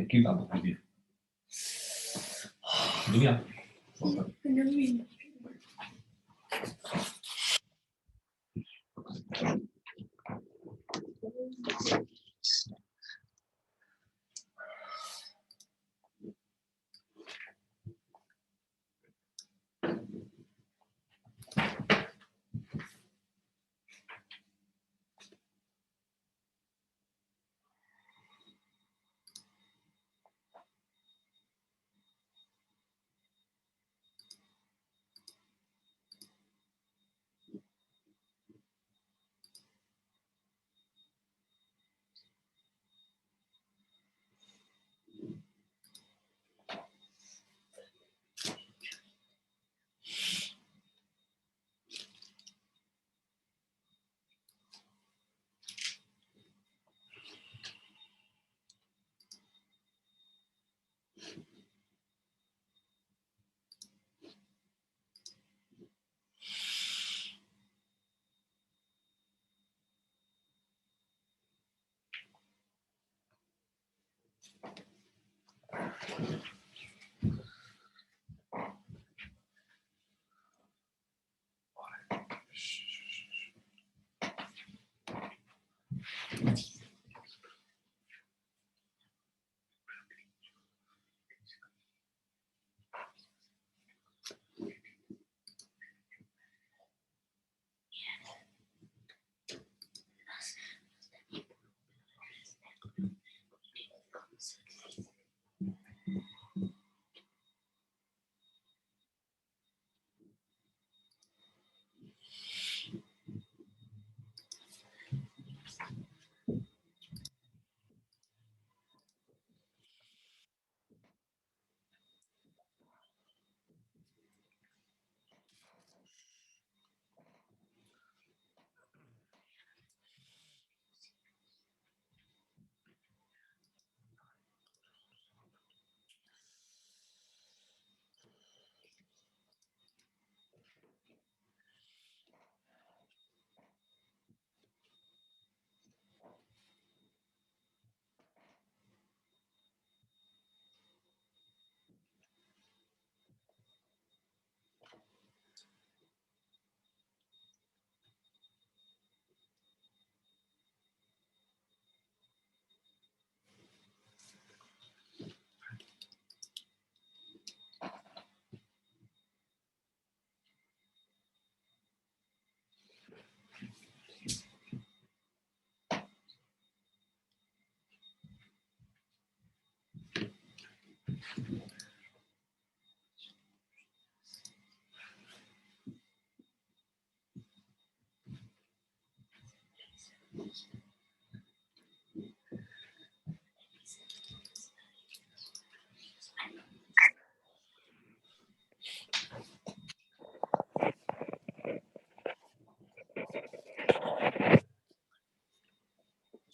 kita begini. Dunia.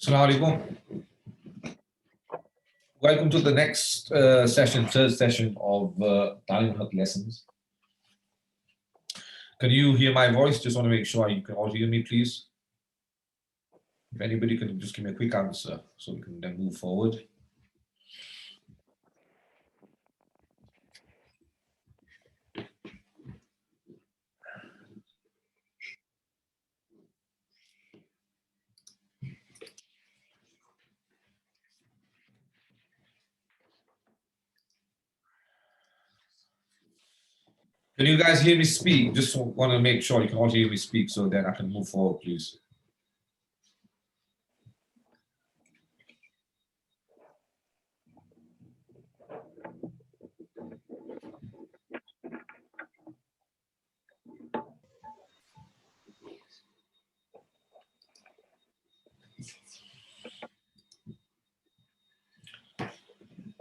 Assalamu alaikum. Welcome to the next session, third session of Talim Haq lessons. Can you hear my voice? Just want to make sure you can all hear me, please. If anybody can just give me a quick answer so we can then move forward. Can you guys hear me speak? Just want to make sure you can all hear me speak so then I can move forward, please.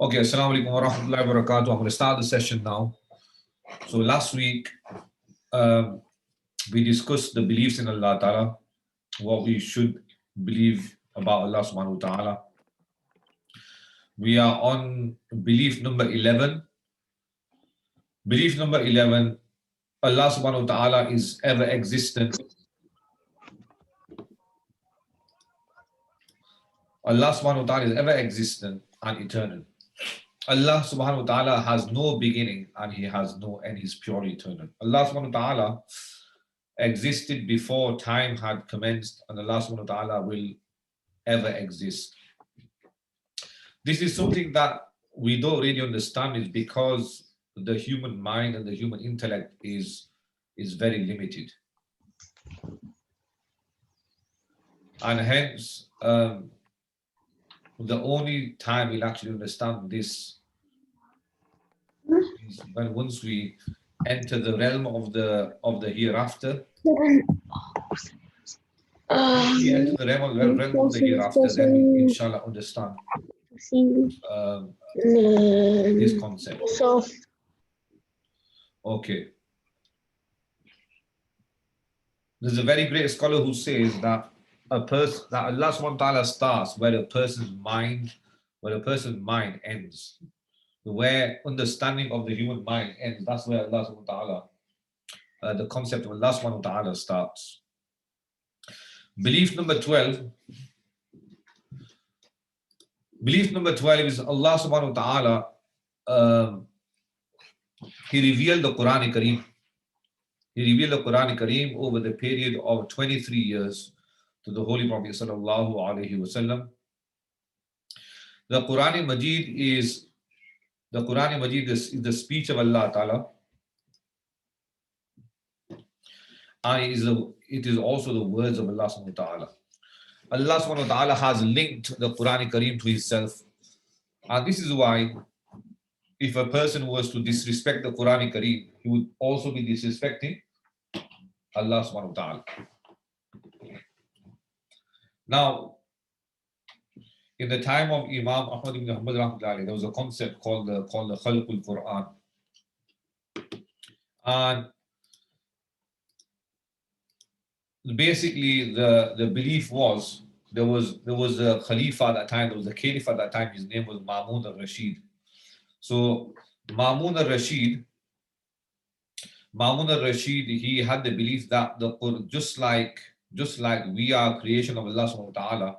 Okay, assalamu alaikum wa rahmatullahi wa barakatuh. I'm going to start the session now. So last week, we discussed the beliefs in Allah Ta'ala, what we should believe about Allah Subhanahu wa Ta'ala. We are on belief number 11. Belief number 11, Allah Subhanahu wa Ta'ala is ever existent. Allah Subhanahu wa Ta'ala is ever existent and eternal. Allah subhanahu wa ta'ala has no beginning and He has no end. He's purely eternal. Allah subhanahu wa ta'ala existed before time had commenced, and Allah subhanahu wa ta'ala will ever exist. This is something that we don't really understand, is because the human mind and the human intellect is very limited. And hence, the only time we'll actually understand this is when once we enter the realm of the hereafter. If we enter the realm of the hereafter, then we inshallah understand this concept. Okay. There's a very great scholar who says that Allah subhanahu wa ta'ala starts where a person's mind ends. Where understanding of the human mind ends, that's where Allah subhanahu wa ta'ala, the concept of Allah subhanahu wa ta'ala starts. Belief number 12 is Allah subhanahu wa ta'ala, He revealed the Quran Kareem. He revealed the Quran Kareem over the period of 23 years to the Holy Prophet sallallahu alaihi wasallam. The Quran Majid is the speech of Allah Ta'ala, and it is also the words of Allah subhanahu wa ta'ala. Allah subhanahu wa ta'ala has linked the Quran Kareem to Himself. And this is why if a person was to disrespect the Quran Kareem, he would also be disrespecting Allah subhanahu wa ta'ala. Now, in the time of Imam Ahmad ibn Hanbal rahmatullahi, there was a concept called the Khalqul Quran. And basically the belief was there was a Khalifa at that time, there was a Caliph at that time, his name was Ma'mun al-Rashid. So Ma'mun al-Rashid, he had the belief that just like we are creation of Allah subhanahu wa ta'ala,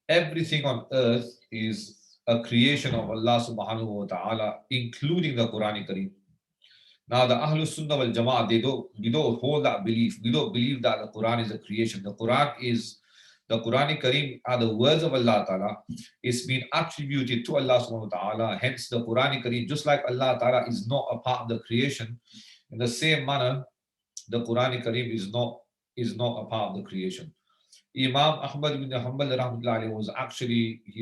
everything on earth is a creation of Allah subhanahu wa ta'ala, including the Quran Kareem. Now the Ahlus Sunnah wal Jama'ah, we don't hold that belief. We don't believe that the Quran is a creation. The Quran Kareem are the words of Allah Ta'ala. It's been attributed to Allah subhanahu wa ta'ala. Hence the Quran Kareem, just like Allah Ta'ala is not a part of the creation, in the same manner, the Quran Kareem is not a part of the creation. Imam Ahmad ibn Hanbal rahmatullahi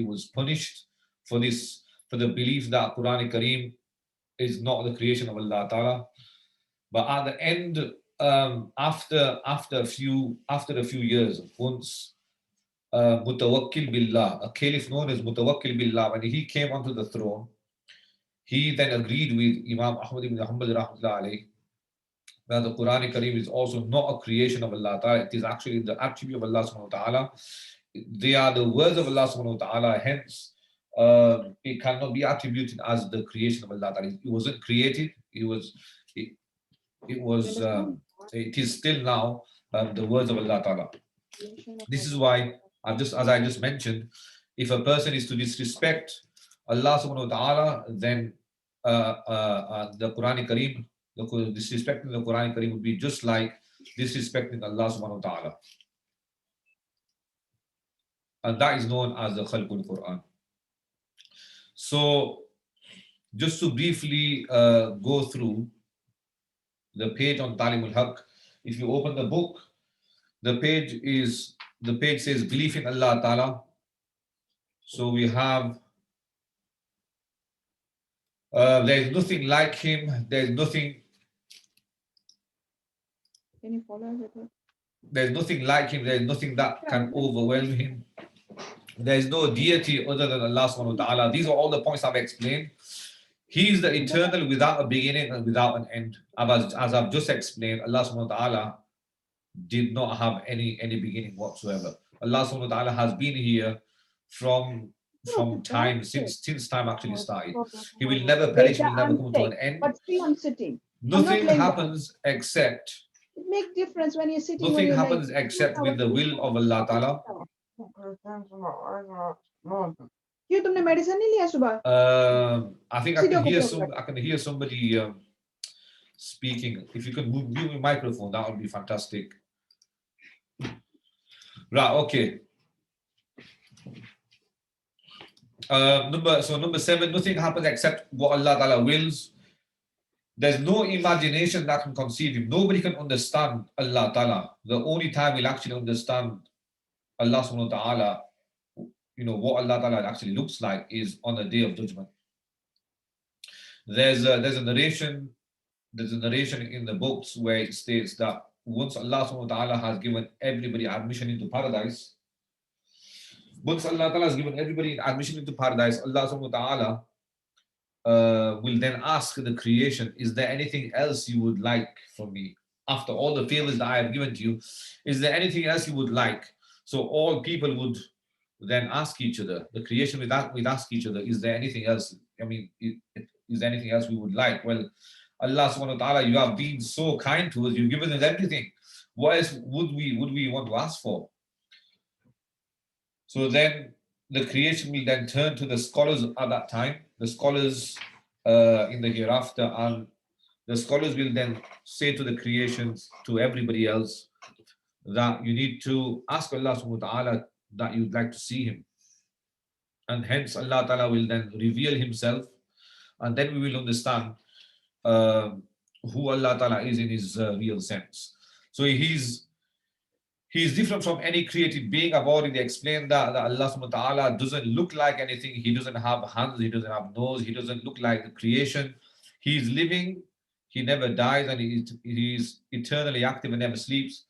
was punished for the belief that Quran Kareem is not the creation of Allah Ta'ala. But at the end, after a few years, once Mutawakkil Billah, a caliph known as Mutawakkil Billah, when he came onto the throne, he then agreed with Imam Ahmad ibn Hanbal rahmatullahi that the Quran Kareem is also not a creation of Allah Ta'ala. It is actually the attribute of Allah subhanahu wa ta'ala. They are the words of Allah subhanahu wa ta'ala. Hence, it cannot be attributed as the creation of Allah Ta'ala. It wasn't created. It is still now the words of Allah Ta'ala. This is why, as I just mentioned, if a person is to disrespect Allah subhanahu wa ta'ala, then the Quran Kareem, disrespecting the Quran Kareem would be just like disrespecting Allah subhanahu wa ta'ala. And that is known as the Khalqul Quran. So, just to briefly go through the page on Talimul Haq, if you open the book, the page says belief in Allah Ta'ala. So we have there is nothing like Him. There is nothing. Can you follow it? There is nothing like Him. There is nothing that can overwhelm Him. There is no deity other than Allah subhanahu wa ta'ala. These are all the points I've explained. He is the eternal without a beginning and without an end. As I've just explained, Allah subhanahu wa ta'ala did not have any beginning whatsoever. Allah subhanahu wa ta'ala has been here from time, since time actually started. He will never perish, will never come to an end. But see, I'm sitting. Nothing happens except It makes difference when you're sitting. nothing happens except with the will of Allah Ta'ala. क्यों तुमने medicine नहीं लिया सुबह? I think I सीधे can hear कुछ I can hear somebody speaking. If you could mute your microphone, that would be fantastic. Right, okay. Number 7, nothing happens except what Allah Ta'ala wills. There's no imagination that can conceive him. Nobody can understand Allah Ta'ala. The only time we'll actually understand Allah Subhanahu wa Ta'ala, what Allah Ta'ala actually looks like, is on the day of judgment. There's a narration in the books where it states that once Allah Subhanahu wa Ta'ala has given everybody admission into paradise, once Allah Ta'ala has given everybody admission into paradise, Allah Subhanahu wa Ta'ala will then ask the creation, is there anything else you would like from me? After all the favors that I have given to you, is there anything else you would like? So all people would then ask each other, the creation will ask each other, is there anything else? I mean, is there anything else we would like? Well, Allah Subhanahu wa Ta'ala, you have been so kind to us, you've given us everything. What else would we want to ask for? So then the creation will then turn to the scholars at that time, the scholars in the hereafter, and the scholars will then say to the creations, to everybody else, that you need to ask Allah Subhanahu wa Ta'ala that you'd like to see him. And hence Allah Ta'ala will then reveal himself, and then we will understand who Allah Ta'ala is in his real sense. So he's different from any created being. I've already explained that Allah Subhanahu wa Ta'ala doesn't look like anything. He doesn't have hands, he doesn't have nose, he doesn't look like the creation. He's living, he never dies, and he's eternally active and never sleeps.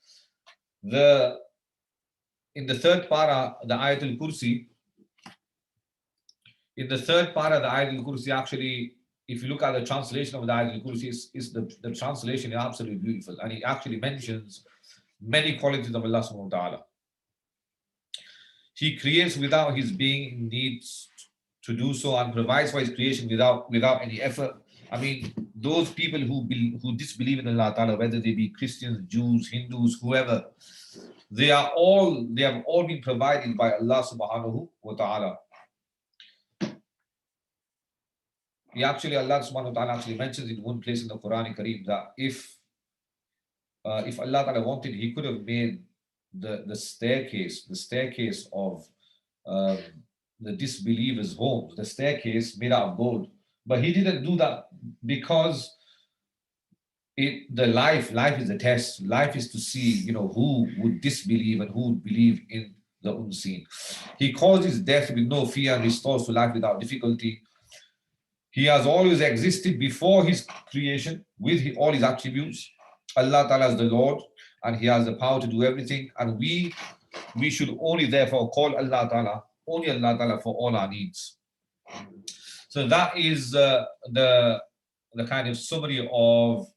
In the third para, the Ayatul Kursi, actually, if you look at the translation of the Ayatul Kursi, the translation is absolutely beautiful, and it actually mentions many qualities of Allah Subhanahu wa Ta'ala. He creates without his being needs to do so, and provides for his creation without any effort. I mean, those people who disbelieve in Allah Ta'ala, whether they be Christians, Jews, Hindus, whoever, they have all been provided by Allah Subhanahu wa Ta'ala. Allah Subhanahu wa Ta'ala actually mentions in one place in the Quran Kareem that if Allah Ta'ala wanted, he could have made the staircase of the disbelievers' homes, the staircase made out of gold. But he didn't do that because life is a test. Life is to see, who would disbelieve and who would believe in the unseen. He causes death with no fear and restores to life without difficulty. He has always existed before his creation with all his attributes. Allah Ta'ala is the Lord, and he has the power to do everything, and we should only therefore call Allah Ta'ala for all our needs. So that is the kind of summary of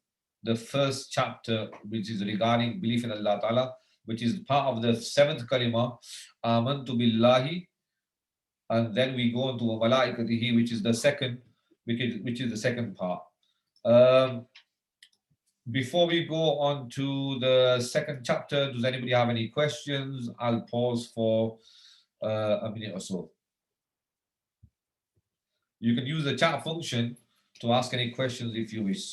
the first chapter, which is regarding belief in Allah Ta'ala, which is part of the 7th kalima, Amantu Billahi, and then we go on to Malaikatihi, which is the second part. Before we go on to the second chapter, does anybody have any questions? I'll pause for a minute or so. You can use the chat function to ask any questions if you wish.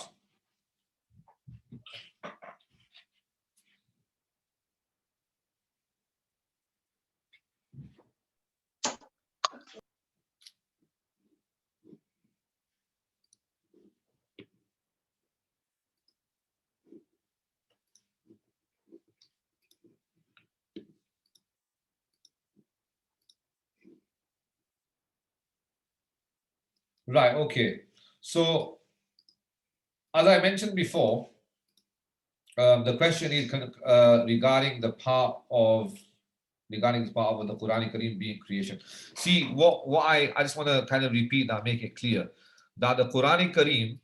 Right, okay. So, as I mentioned before, the question is regarding the part of the Quranic Kareem being creation. See, what I just want to kind of repeat that, make it clear, that the Quranic Kareem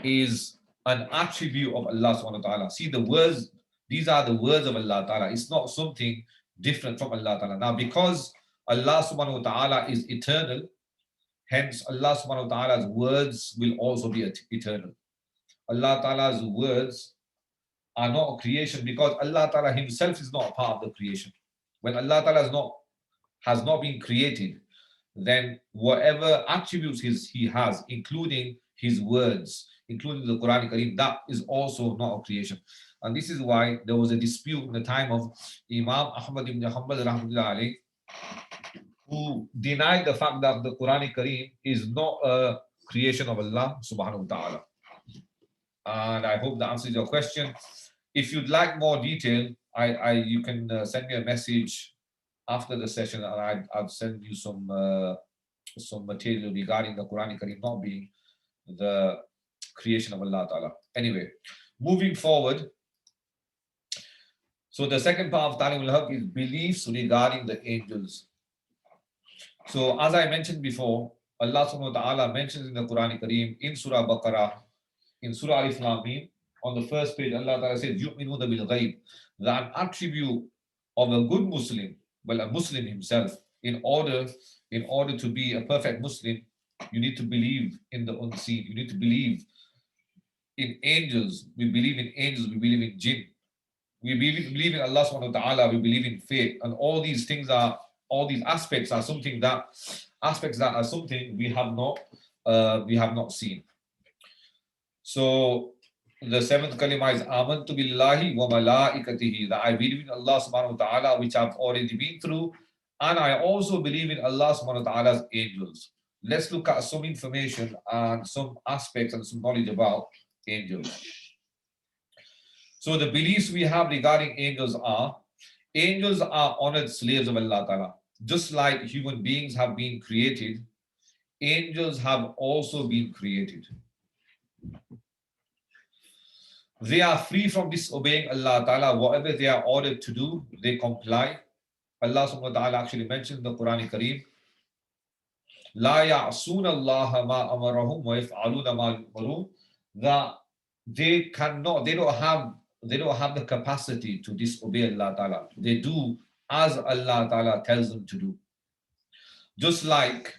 is an attribute of Allah Subhanahu wa Ta'ala. See, the words, these are the words of Allah Ta'ala. It's not something different from Allah Ta'ala. Now, because Allah Subhanahu wa Ta'ala is eternal, hence Allah Subhanahu wa Ta'ala's words will also be eternal. Allah Ta'ala's words are not a creation because Allah Ta'ala himself is not a part of the creation. When Allah Ta'ala has not been created, then whatever attributes he has, including his words, including the Quran Kareem, that is also not a creation. And this is why there was a dispute in the time of Imam Ahmad ibn Hanbal rahmatullahi alayh, who denied the fact that the Quran Kareem is not a creation of Allah subhanahu wa ta'ala. And I hope that answers your question. If you'd like more detail, you can send me a message after the session, and I'll send you some material regarding the Quran Kareem not being the creation of Allah Ta'ala. Anyway, moving forward. So the second part of Ta'lim al-Haq is beliefs regarding the angels. So as I mentioned before, Allah subhanahu wa ta'ala mentions in the Quran Kareem, in Surah Baqarah, in Surah Alif Lam Mim, on the first page, Allah Ta'ala says, يُؤْمِنُونَ بِالْغَيْبِ, that an attribute of a good Muslim, well, a Muslim himself, in order to be a perfect Muslim, you need to believe in the unseen. You need to believe in angels. We believe in angels. We believe in jinn. We believe in Allah subhanahu wa ta'ala. We believe in fate. And all these aspects are something we have not seen. So the seventh kalima is amantu billahi wa malaikatihi, that I believe in Allah subhanahu wa ta'ala, which I've already been through, and I also believe in Allah subhanahu wa ta'ala's angels. Let's look at some information and some aspects and some knowledge about angels. So the beliefs we have regarding angels are honored slaves of Allah Ta'ala. Just like human beings have been created, angels have also been created. They are free from disobeying Allah Ta'ala. Whatever they are ordered to do, they comply. Allah subhanahu wa ta'ala actually mentioned in the Quran Kareem, La ya'asuna Allah ma amarahum wa yaf'aluna ma yu'marun, that they don't have the capacity to disobey Allah Ta'ala. They do as Allah Ta'ala tells them to do. Just like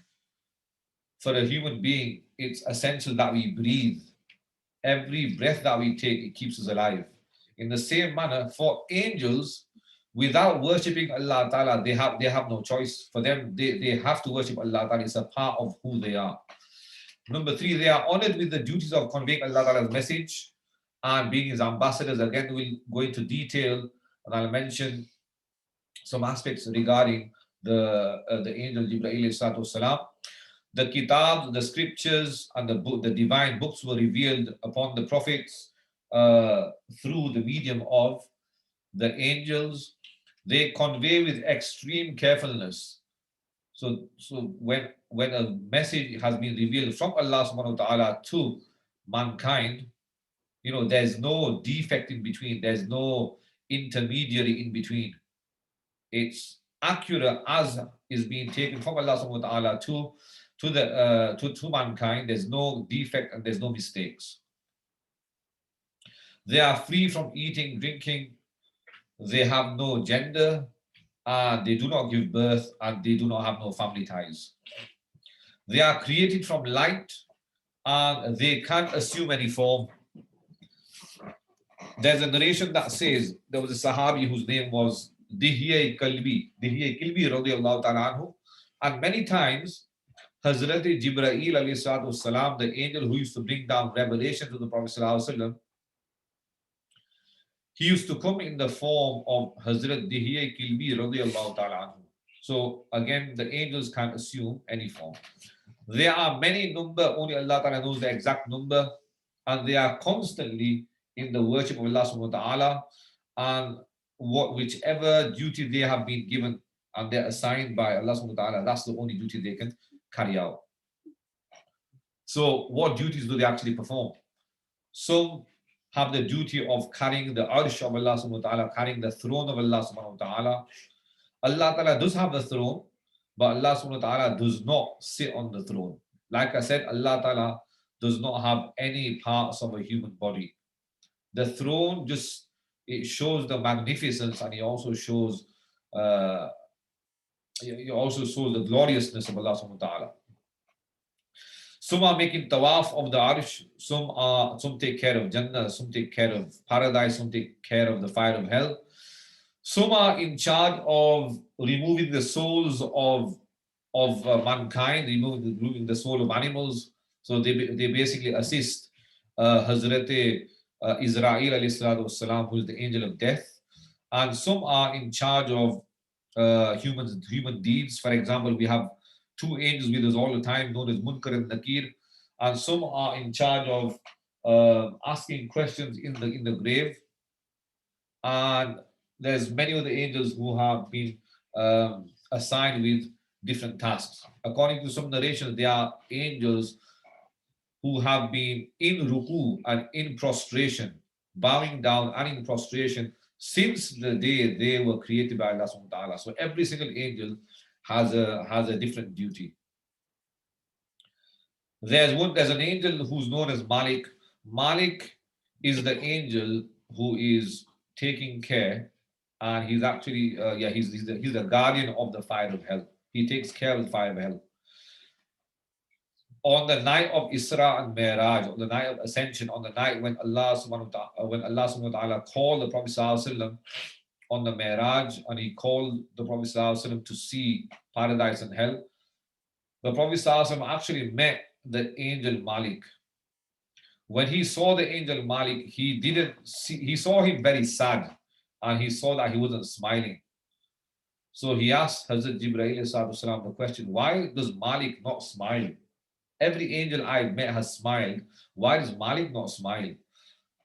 for a human being, it's essential that we breathe. Every breath that we take, it keeps us alive. In the same manner, for angels, without worshipping Allah Ta'ala, they have no choice. For them, they have to worship Allah Ta'ala. It's a part of who they are. Number 3, they are honored with the duties of conveying Allah Ta'ala's message and being his ambassadors. Again, we'll go into detail, and I'll mention some aspects regarding the angel Jibreel alayhi salam. The kitab, the scriptures, and the divine books were revealed upon the prophets through the medium of the angels. They convey with extreme carefulness. So when a message has been revealed from Allah subhanahu wa ta'ala to mankind, there's no defect in between. There's no intermediary in between. It's accurate as is being taken from Allah subhanahu wa ta'ala to mankind. There's no defect and there's no mistakes. They are free from eating, drinking. They have no gender. They do not give birth, and they do not have no family ties. They are created from light, and they can't assume any form. There's a narration that says there was a Sahabi whose name was Dihya Kalbi radiallahu ta'ala anhu, and many times Hazrat Jibreel alayhi salatu wasalam, the angel who used to bring down revelation to the Prophet sallallahu alaihi wasallam, he used to come in the form of Hazrat Dihya Kalbi radiallahu ta'ala anhu. So again, the angels can't assume any form. There are many number, only Allah Ta'ala knows the exact number, and they are constantly in the worship of Allah subhanahu wa ta'ala, and whichever duty they have been given and they're assigned by Allah subhanahu wa ta'ala, that's the only duty they can carry out. So what duties do they actually perform? Some have the duty of carrying the arsh of Allah subhanahu wa ta'ala, carrying the throne of Allah subhanahu wa ta'ala. Allah Ta'ala does have the throne, but Allah subhanahu wa ta'ala does not sit on the throne. Like I said, Allah Ta'ala does not have any parts of a human body. The throne it shows the magnificence, and it also shows the gloriousness of Allah subhanahu wa ta'ala. Some are making tawaf of the arsh, some take care of Jannah, some take care of paradise, some take care of the fire of hell. Some are in charge of removing the souls of of mankind, removing the soul of animals. So they basically assist Hazrat Israel alayhi salatu wasalam, who is the angel of death. And some are in charge of human deeds. For example, we have two angels with us all the time, known as Munkar and Nakir, and some are in charge of asking questions in the grave. And there's many of the angels who have been assigned with different tasks. According to some narrations, there are angels who have been in ruku and in prostration, bowing down and in prostration since the day they were created by Allah subhanahu wa ta'ala. So every single angel has a different duty. There's an angel who's known as Malik. Malik is the angel who is taking care, and he's actually he's the guardian of the fire of hell. He takes care of the fire of hell. On the night of Isra and Mi'raj, on the night of ascension, on the night when Allah subhanahu wa ta'ala called the Prophet sallallahu alaihi wasallam on the Mi'raj, and he called the Prophet sallallahu alaihi wasallam to see paradise and hell, the Prophet sallallahu alaihi wasallam actually met the angel Malik. When he saw the angel Malik, he saw him very sad, and he saw that he wasn't smiling. So he asked Hazrat Jibreel the question, why does Malik not smile? Every angel I've met has smiled. Why does Malik not smile?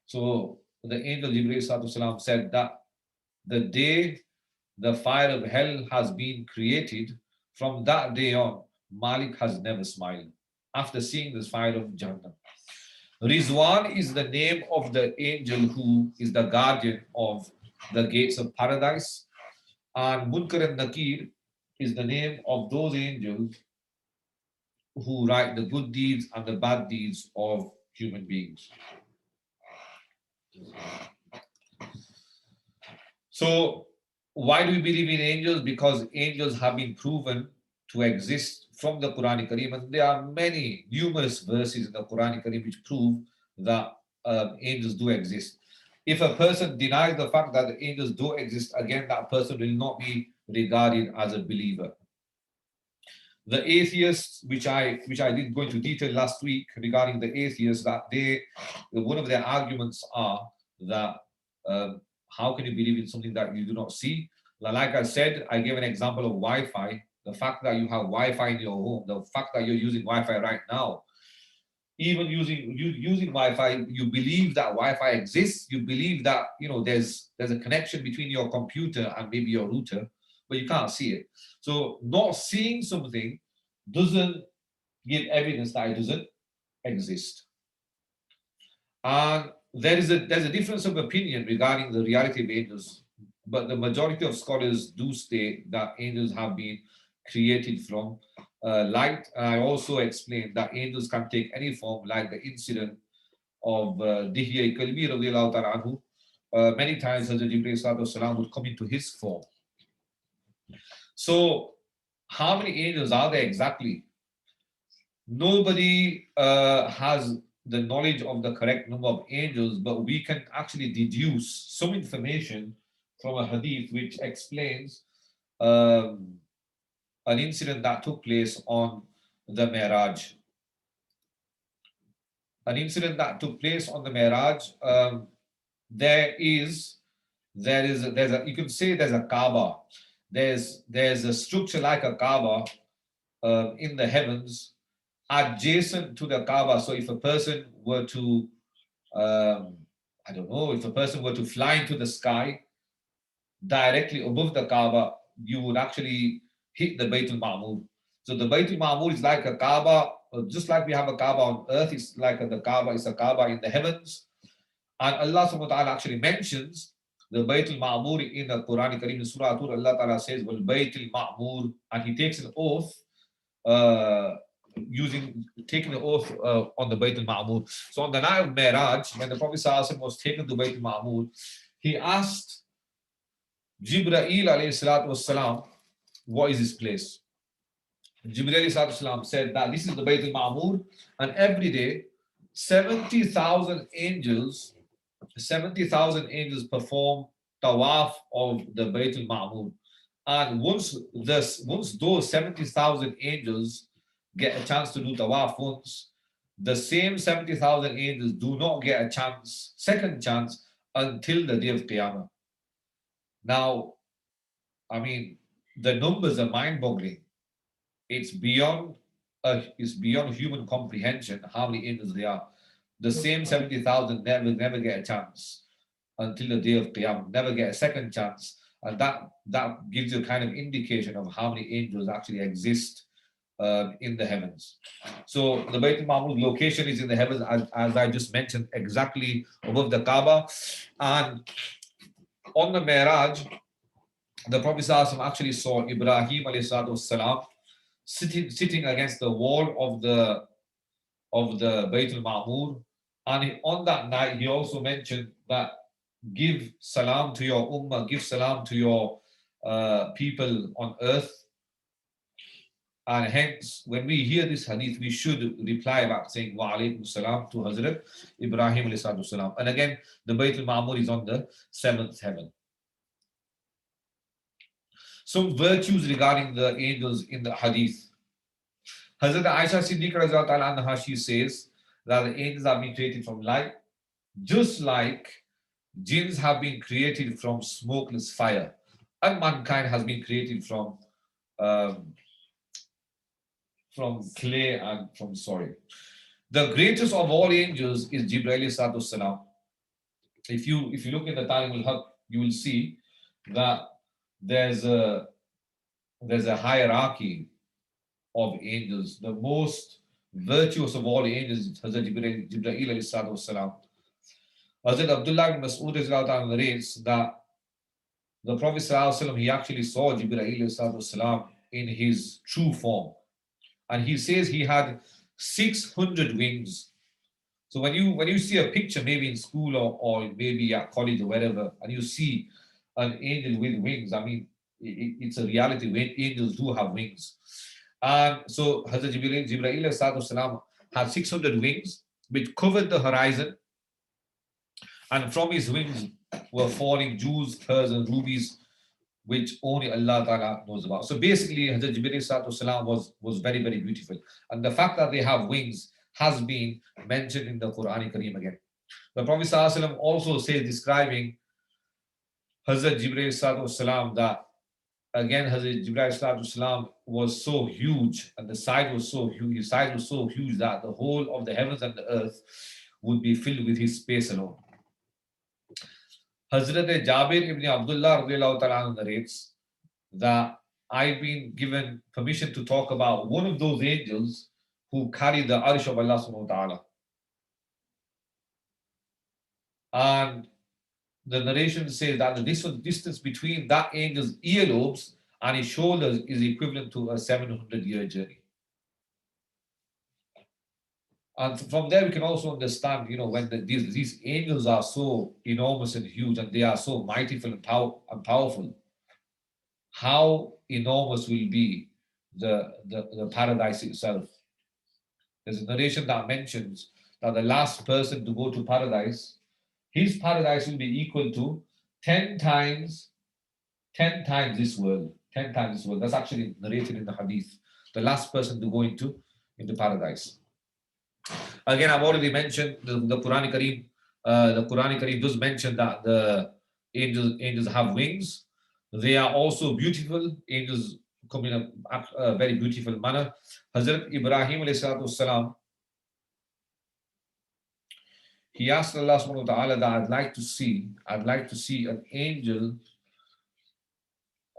So the angel Jibreel said that the day the fire of hell has been created, from that day on, Malik has never smiled after seeing this fire of Jahannam. Rizwan is the name of the angel who is the guardian of the gates of paradise. And Munkar and Nakir is the name of those angels who write the good deeds and the bad deeds of human beings. So, why do we believe in angels? Because angels have been proven to exist from the Quran Kareem, and there are numerous verses in the Quran Kareem which prove that angels do exist. If a person denies the fact that the angels do exist, again, that person will not be regarded as a believer. The atheists, which I did go into detail last week regarding the atheists, that one of their arguments are that how can you believe in something that you do not see? Like I said, I gave an example of Wi-Fi. The fact that you have Wi-Fi in your home, the fact that you're using Wi-Fi right now, even using Wi-Fi, you believe that Wi-Fi exists. You believe that there's a connection between your computer and maybe your router, but you can't see it. So not seeing something doesn't give evidence that it doesn't exist. And there's a difference of opinion regarding the reality of angels, but the majority of scholars do state that angels have been created from light. And I also explained that angels can take any form, like the incident of Dihya Kalbi radiallahu ta'ala anhu. Many times Hazrat Jibreel would come into his form. So how many angels are there exactly? Nobody has the knowledge of the correct number of angels, but we can actually deduce some information from a hadith which explains an incident that took place on the Mi'raj. An incident that took place on the Mi'raj, you can say there's a Kaaba. There's a structure like a Kaaba in the heavens adjacent to the Kaaba. So if a person were to, if a person were to fly into the sky directly above the Kaaba, you would actually hit the Baytul Ma'mur. So the Baytul Ma'mur is like a Kaaba, just like we have a Kaaba on earth, it's like the Kaaba is a Kaaba in the heavens. And Allah subhanahu wa ta'ala actually mentions the Baytul Ma'mur in the Quran Kareem, in Surah Tur. Allah ta'ala says, Wal Baytul Ma'mur, and he takes an oath, taking the oath on the Baytul Ma'mur. So on the night of Mi'raj, when the Prophet ﷺ was taken to Baytul Ma'mur, he asked Jibreel alayhi salatu wassalam, what is this place? Jibreel alayhi salatu wassalam said that this is the Baytul Ma'mur, and every day 70,000 angels perform tawaf of the Baytul Ma'mur. And once those 70,000 angels get a chance to do tawaf once, the same 70,000 angels do not get a second chance, until the day of Qiyamah. Now, I mean, the numbers are mind-boggling. It's beyond human comprehension how many angels there are. The same 70,000 never get a chance until the day of Qiyamah, never get a second chance. And that gives you a kind of indication of how many angels actually exist in the heavens. So the Bayt al-Ma'mur's location is in the heavens, as I just mentioned, exactly above the Kaaba. And on the Mi'raj, the Prophet ﷺ actually saw Ibrahim alayhi salam sitting against the wall of the Bayt al-Ma'mur. And on that night, he also mentioned that give salam to your ummah, give salam to your people on earth. And hence, when we hear this hadith, we should reply back saying wa alaykum salam to Hazrat Ibrahim alayhi salam. And again, the Bayt al-Ma'mur is on the seventh heaven. Some virtues regarding the angels in the hadith. Hazrat Aisha Siddiqa anha, she says that the angels have been created from light, just like jinns have been created from smokeless fire, and mankind has been created from clay and from soil. The greatest of all angels is Jibreel salam. If you look in the Ta'lim al-Haq, you will see that there's a hierarchy of angels. The most virtuous of all angels is Hazrat Jibreel salam. Hazrat Abdullah ibn Mas'ud narrates that the Prophet ﷺ, he actually saw Jibreel salam in his true form. And he says he had 600 wings. So when you see a picture, maybe in school or maybe at college or wherever, and you see an angel with wings, I mean, it's a reality. Angels do have wings. And so Hazrat Jibreel salam had 600 wings, which covered the horizon. And from his wings were falling jewels, pearls, and rubies, which only Allah Ta'ala knows about. So basically, Hazrat Jibreel salam was very, very beautiful. And the fact that they have wings has been mentioned in the Quran Kareem again. The Prophet ﷺ also says, describing Hazrat Jibreel salam, that again, Hazrat Jibreel salam was so huge, and the size was so huge, his size was so huge that the whole of the heavens and the earth would be filled with his space alone. Hazrat Jabir ibn Abdullah narrates that I've been given permission to talk about one of those angels who carry the Arsh of Allah subhanahu wa ta'ala. And the narration says that the distance between that angel's earlobes and his shoulders is equivalent to a 700-year journey. And from there, we can also understand, when these angels are so enormous and huge, and they are so mighty and powerful, how enormous will be the paradise itself. There's a narration that mentions that the last person to go to paradise, his paradise will be equal to 10 times this world. 10 times this world. That's actually narrated in the hadith. The last person to go into paradise. Again, I've already mentioned the Quran Kareem. The Quran Kareem does mention that the angels have wings. They are also beautiful. Angels come in a very beautiful manner. Hazrat Ibrahim alayhi salam, he asked Allah subhanahu wa ta'ala that I'd like to see an angel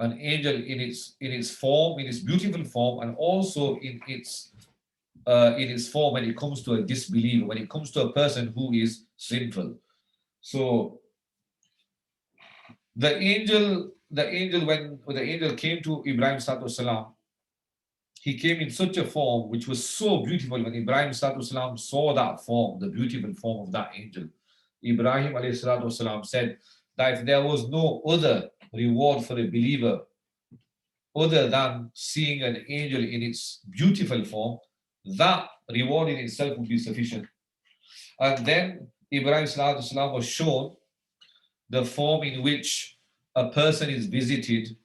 in its form, in its beautiful form, and also in its form when it comes to a disbeliever, when it comes to a person who is sinful. So the angel when the angel came to Ibrahim salam, he came in such a form which was so beautiful. When Ibrahim salam saw that form, the beautiful form of that angel, Ibrahim salam said that if there was no other reward for a believer other than seeing an angel in its beautiful form, that reward in itself would be sufficient. And then Ibrahim was shown the form in which a person is visited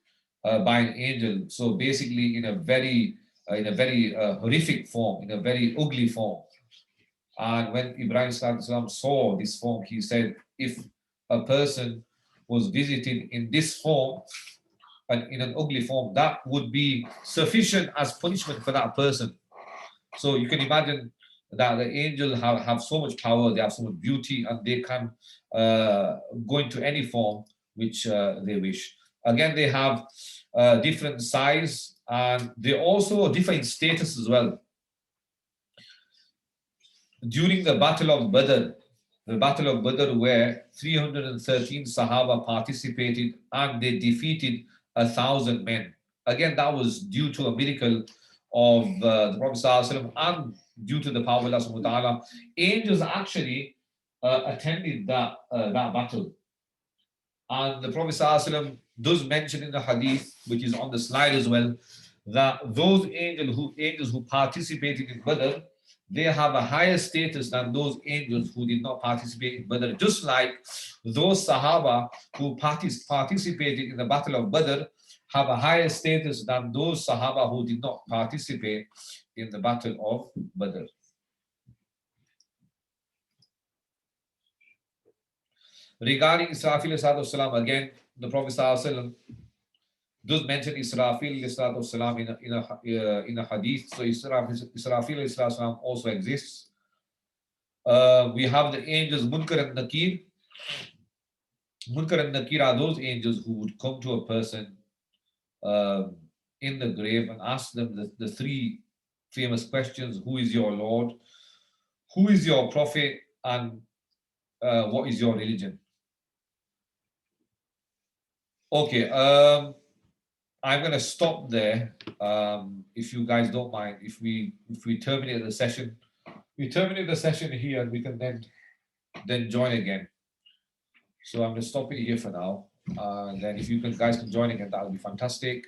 by an angel. So basically, in a very horrific form, in a very ugly form. And when Ibrahim Salam saw this form, he said, if a person was visited in this form and in an ugly form, that would be sufficient as punishment for that person. So you can imagine that the angels have so much power, they have so much beauty, and they can go into any form which they wish. Again, they have different size, and they also differ in status as well. During the Battle of Badr, where 313 Sahaba participated and they defeated 1,000 men. Again, that was due to a miracle of the Prophet ﷺ and due to the power of Allah subhanahu wa ta'ala. Angels actually attended that battle. And the Prophet ﷺ does mention in the hadith, which is on the slide as well, that those angels who participated in Badr, they have a higher status than those angels who did not participate in Badr. Just like those Sahaba who participated in the Battle of Badr have a higher status than those Sahaba who did not participate in the Battle of Badr. Regarding Israfil, again, the Prophet does mention Israfil in a hadith. So Israfil also exists. We have the angels Munkar and Nakir. Munkar and Nakir are those angels who would come to a person in the grave and ask them the three famous questions: who is your Lord? Who is your Prophet? And what is your religion? Okay, I'm going to stop there. If you guys don't mind, if we terminate the session, here, and we can then join again. So I'm going to stop it here for now. And then if you guys can join again, that would be fantastic.